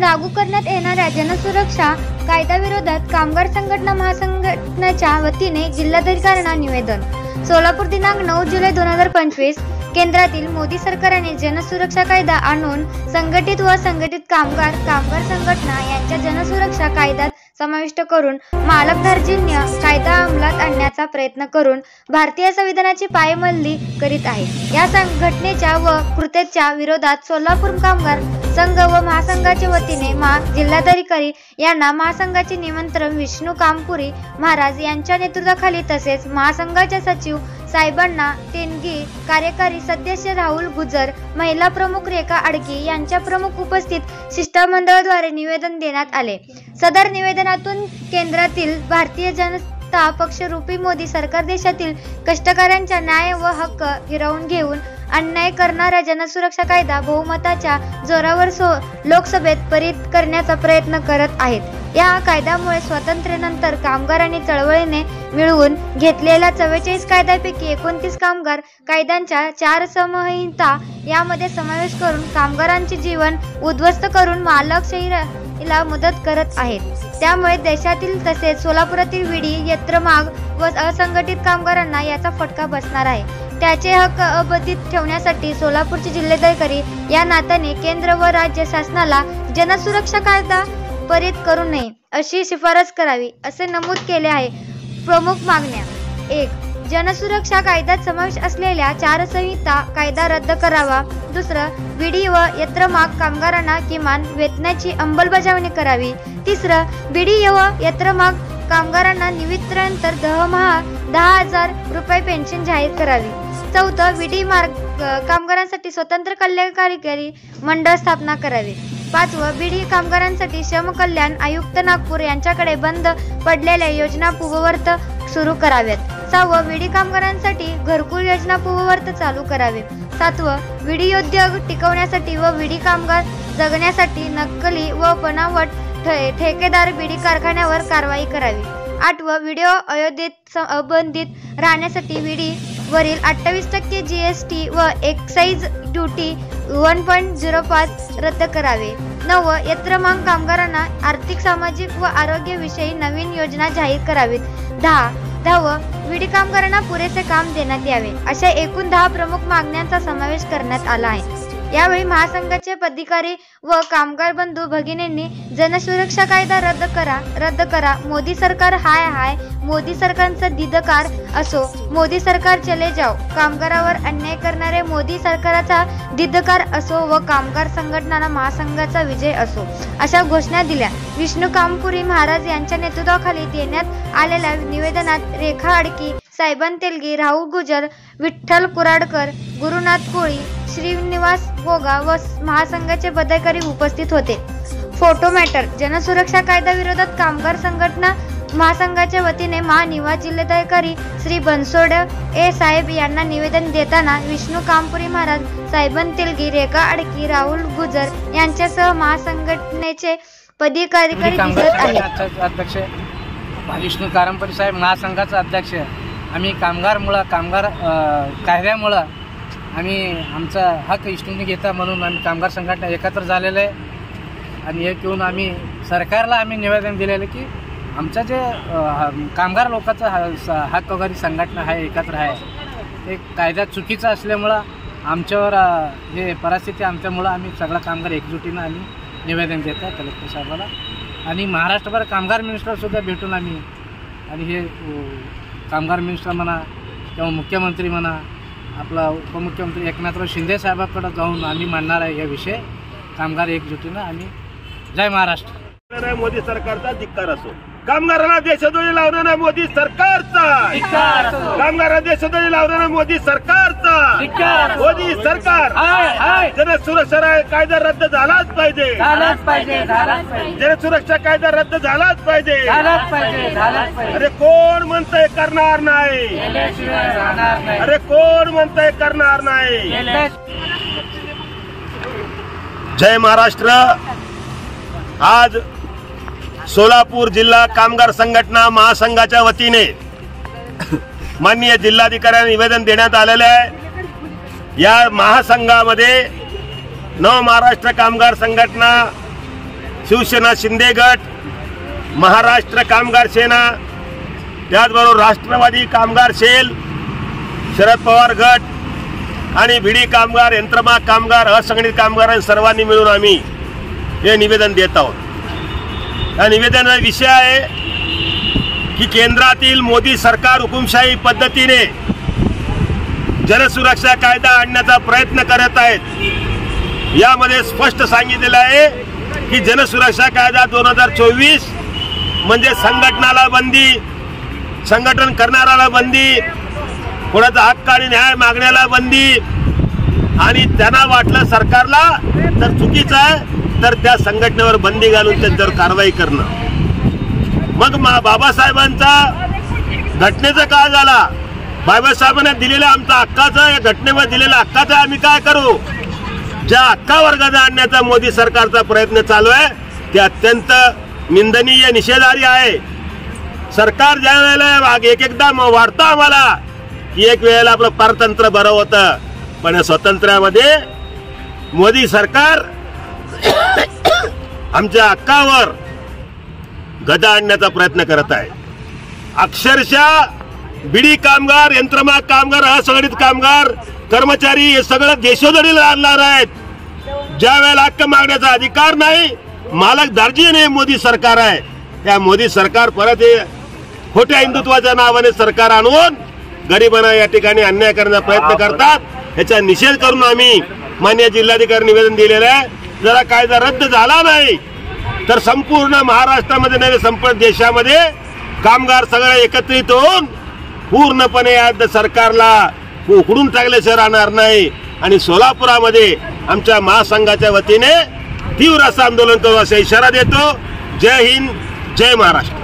लागू करण्यात येणाऱ्या जनसुरक्षा कायद्याविरोधात कामगार संघटना महासंघटनेच्या वतीने जिल्हाधिकाऱ्यांना निवेदन. सोलापूर दिनांक 9 जुलै 2025. केंद्रातील मोदी सरकारने जनसुरक्षा कायदा आणून संघटित व असंघटित कामगार संघटना यांच्या जनसुरक्षा कायद्यात समाविष्ट करून मालकधारजन्य कायदा अंमलात आणण्याचा प्रयत्न करून भारतीय संविधानाची पायमल्ली करीत आहे. या संघटनेच्या व कृत्याच्या विरोधात सोलापूर कामगार संघ व महासंघाच्या वतीने जिल्हाधिकारी यांना महासंघाचे निमंत्रण विष्णू कामपुरी महाराज यांच्या नेतृत्वाखाली तसेच महासंघाचे सचिव साहेबांना, तेनगी कार्यकारी सदस्य राहुल गुजर, महिला प्रमुख रेखा आडकी यांच्या प्रमुख उपस्थित शिष्टमंडळाद्वारे निवेदन देण्यात आले. सदर निवेदनातून केंद्रातील भारतीय जनता पक्ष रूपी मोदी सरकार देशातील कष्टकऱ्यांचा न्याय व हक्क हिरावून घेऊन अन्याय करणारा जनसुरक्षा कायदा बहुमताच्या जोरावर लोकसभेत पारित करण्याचा प्रयत्न करत आहेत. या कायद्यामुळे स्वातंत्र्यानंतर कामगारांनी चळवळीने मिळवून घेतलेल्या 44 कायद्यांपैकी 29 कामगार कायद्यांच्या 4 संहिता यामध्ये समावेश करून कामगारांचे जीवन उद्ध्वस्त करून मालकशाहीला मदत करत आहेत. त्यामुळे देशातील तसेच सोलापुरातील विडी, यंत्रमाग व असंघटित कामगारांना याचा फटका बसणार आहे. त्याचे हक्क अबाधित ठेवण्यासाठी सोलापूरचे जिल्हाधिकारी या नात्याने केंद्र व राज्य शासनाला जनसुरक्षा कायदा पारित करू नये अशी शिफारस करावी असे नमूद केले आहे. प्रमुख मागण्या: 1. जनसुरक्षा कायद्यात समावेश असलेल्या 4 संहिता कायदा रद्द करावा. 2. विडी व यंत्रमाग कामगारांना किमान वेतनाची अंमलबजावणी करावी. 3. विडी व यंत्रमाग कामगारांना निवृत्तीनंतर दरमहा 10,000 रुपये पेन्शन जाहीर करावी. 4. विडी कामगारांसाठी स्वतंत्र कल्याणकारी मंडळ स्थापना करावे. 5. विडी कामगारांसाठी श्रम कल्याण आयुक्त नागपूर यांच्याकडे बंद पडलेल्या योजना पूर्ववत सुरू कराव्यात. 6. विडी कामगारांसाठी घरकुल योजना पूर्ववत चालू करावे. 7. विडी उद्योग टिकवण्यासाठी व विडी कामगार जगण्यासाठी नक्कली व बनावट ठेकेदार बिडी कारखान्यावर कारवाई करावी. 8. व्हिडिओ अयोध्येत राहण्यासाठी विडी वरील 28% GST व एक्साइज ड्युटी 1.05 रद्द करावे. 9. यंत्रमाग कामगारांना आर्थिक, सामाजिक व आरोग्यविषयी नवीन योजना जाहीर करावीत. 10. विडी कामगारांना पुरेसे काम देण्यात यावे. अशा एकूण 10 प्रमुख मागण्यांचा समावेश करण्यात आला आहे. यावेळी महासंघाचे पदाधिकारी व कामगार बंधू भगिनींनी जनसुरक्षा कायदा रद्द करा, मोदी सरकार हाय, मोदी सरकारचा धिक्कार असो, मोदी सरकार चले जाओ, कामगारावर अन्याय करणारे मोदी सरकारचा धिक्कार असो व कामगार संघटना महासंघाचा विजय असो अशा घोषणा दिल्या. विष्णू कामपुरी महाराज यांच्या नेतृत्वाखाली देण्यात आलेल्या निवेदनात रेखा आडकी, साहेबान तेलगी, राहुल गुजर, विठ्ठल कुराडकर, गुरुनाथ कोळी, श्रीनिवास गोगा व महासंघाचे पदाधिकारी उपस्थित होते. फोटो मॅटर: जनसुरक्षा कायद्याविरोधात कामगार संघटना महासंघाच्या वतीने महानिवास जिल्हाधिकारी श्री बनसोडे साहेब यांना निवेदन देताना विष्णू कामपुरी महाराज, साहेबान तेलगी, रेखा आडकी, राहुल गुजर यांच्यासह महासंघटनेचे पदाधिकारी दिसत आहेत. अध्यक्ष विष्णू कामपुरी साहेब, महासंघाचा अध्यक्ष. आम्ही कामगार कायद्यामुळं आम्ही आमचा हक्क इष्टून घेता म्हणून आम्ही कामगार संघटना एकत्र झालेलं आहे आणि हे घेऊन आम्ही सरकारला निवेदन दिलेलं की आमचं जे कामगार लोकांचा हक्क वगैरे संघटना आहे, एकत्र आहे, ते कायदा चुकीचा असल्यामुळं आमच्यावर हे परिस्थिती आमच्यामुळं आम्ही सगळा कामगार एकजुटीनं आम्ही निवेदन देतो कलेक्टर साहेबाला आणि महाराष्ट्रभर कामगार मिनिस्टरसुद्धा भेटून आम्ही आणि हे कामगार मिनिस्टर म्हणा किंवा मुख्यमंत्री म्हणा, आपला उपमुख्यमंत्री एकनाथराव शिंदे साहेबांकडे जाऊन आम्ही मांडणार आहे हा विषय. कामगार एकजुटीनं आम्ही जय महाराष्ट्र. मोदी सरकारचा धिक्कार असो, कामगारांना देशद्रोही लावणारा मोदी सरकारचा, कामगारांना देशद्रोही लावणारा मोदी सरकारचा, मोदी सरकार जनसुरक्षा कायदा रद्द झालाच पाहिजे, जनसुरक्षा कायदा रद्द झालाच पाहिजे. अरे कोण म्हणतंय करणार नाही, अरे कोण म्हणतंय करणार नाही. जय महाराष्ट्र. आज सोलापूर जिल्हा कामगार संघटना महासंघाच्या वतीने माननीय जिल्हाधिकाऱ्यांना निवेदन देण्यात आलेले आहे. या महासंघामध्ये नव महाराष्ट्र कामगार संघटना शिवसेना शिंदे गट, महाराष्ट्र कामगार सेना, त्याचबरोबर राष्ट्रवादी कामगार सेल, शरद पवार गट आणि भिडी कामगार, यंत्रमाग कामगार, असंघटित कामगार सर्वांनी मिळून आम्ही हे निवेदन देत आहोत। या निवेदनाचा विषय आहे की केंद्रातील मोदी सरकार हुकुमशाही पद्धतीने जनसुरक्षा कायदा आणण्याचा प्रयत्न करत आहेत। यामध्ये स्पष्ट सांगितलेलं आहे की जनसुरक्षा कायदा 2024 म्हणजे संघटनाला बंदी, संघटन करणाऱ्याला बंदी, कोणाचा हक्क आणि न्याय मागण्याला बंदी, आणि त्यांना वाटलं सरकारला तर चुकीचं आहे तर त्या संघटनेवर बंदी घालून त्यांच्यावर कारवाई करणं। मग बाबासाहेबांचा घटनेचा काळ झाला, बाबासाहेबांनी दिलेल्या आमचा हक्काचं, या घटनेवर दिलेल्या हक्काचं आम्ही काय करू? ज्या हक्कावर गदा आणण्याचा मोदी सरकारचा प्रयत्न चालू आहे ते अत्यंत निंदनीय, निषेधार्ह आहे। सरकार ज्या वेळेला एकदा वाटतं आम्हाला की एक वेळेला आपलं परतंत्र बरं होतं, पण या स्वातंत्र्यामध्ये मोदी सरकार आमच्या हक्कावर गदा आणण्याचा प्रयत्न करत आहे। अक्षरशः बिडी कामगार, यंत्रमाग कामगार, असंघटित कामगार, कर्मचारी हे सगळं देशोधडी लढणार आहेत। ज्या वेळेला हक्क मागण्याचा अधिकार नाही, मालकदारजी नाही मोदी सरकार आहे, त्या मोदी सरकार परत हे खोट्या हिंदुत्वाच्या नावाने सरकार आणून गरिबांना या ठिकाणी अन्याय करण्याचा प्रयत्न करतात। याचा निषेध करून आम्ही माननीय जिल्हाधिकारी निवेदन दिलेलं आहे। जरा कायदा रद्द झाला नाही तर संपूर्ण महाराष्ट्रामध्ये नाही, संपूर्ण देशामध्ये कामगार सगळे एकत्रित होऊन पूर्णपणे या सरकारला उखडून टाकल्याशिवाय राहणार नाही। आणि सोलापुरामध्ये आमच्या महासंघाच्या वतीने तीव्र असं आंदोलन करू असा इशारा देतो। जय हिंद, जय महाराष्ट्र।